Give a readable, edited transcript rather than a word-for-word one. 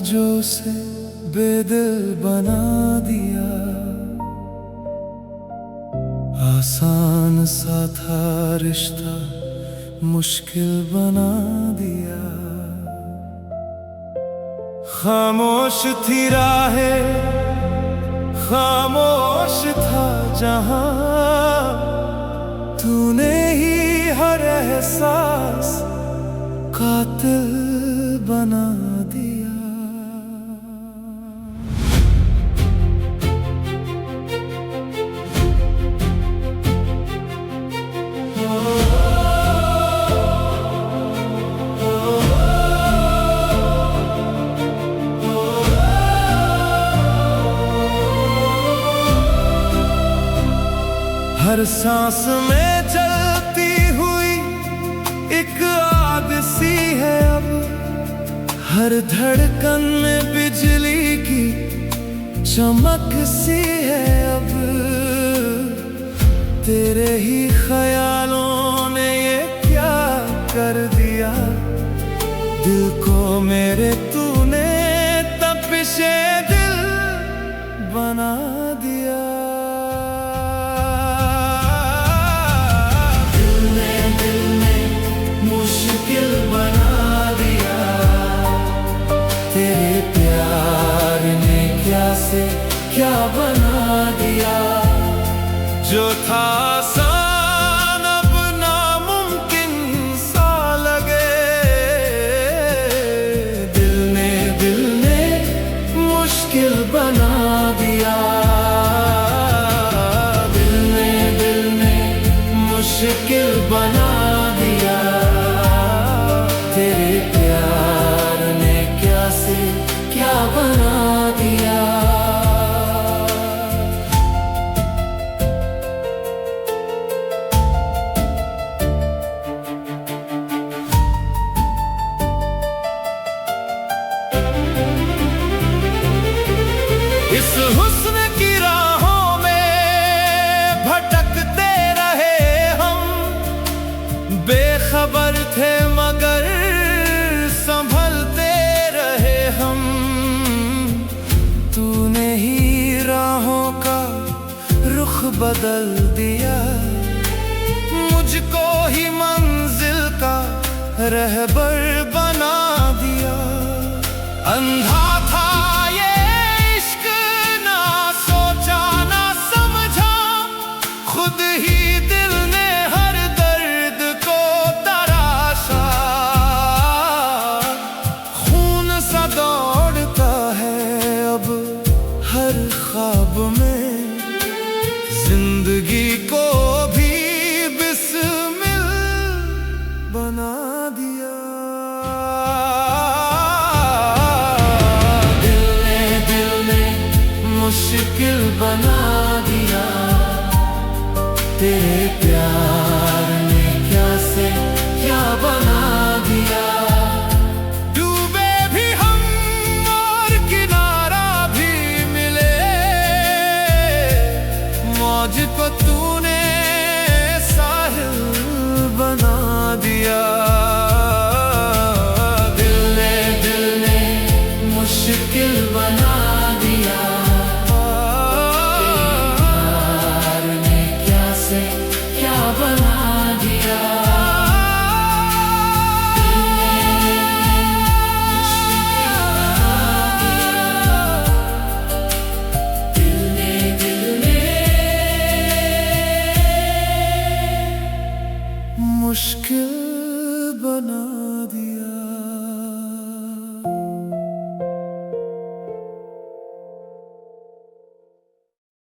जो से बेदिल बना दिया। आसान सा था रिश्ता मुश्किल बना दिया। खामोश थी राहें, खामोश था जहां, तूने ही हर एहसास कातिल बना दिया। हर सांस में जलती हुई एक आग सी है अब, हर धड़कन में बिजली की चमक सी है अब। तेरे ही ख्यालों ने ये क्या कर दिया, दिल को मेरे तूने तपिशे दिल बना दिया। तेरे प्यार ने क्या से क्या बना दिया, जो था आसान अब नामुमकिन सा लगे। दिल ने मुश्किल बना दिया। दिल ने मुश्किल बना दिया। तेरे प्यार ने क्या से क्या बना दिया। इस हुस्न की राहों में भटकते रहे हम, बेखबर थे मगर संभलते रहे हम। तूने ही राहों का रुख बदल दिया, मुझको ही मंजिल का रहबर बना दिया। अंधा था ये इश्क, ना सोचा ना समझा, खुद ही दिल ने हर दर्द को तराशा। खून सा दौड़ता है अब हर ख्वाब में, जिंदगी को भी बिस्मिल बना दिया। दिल ने मुश्किल बना दिया। तेरे प्यार ने क्या से क्या बना दिया। डूबे भी हम और किनारा भी मिले, मौज को तूने साहिल बना दिया। दिल ने मुश्किल बना दिया। प्यार ने क्या से क्या बना दिया। मुश्किल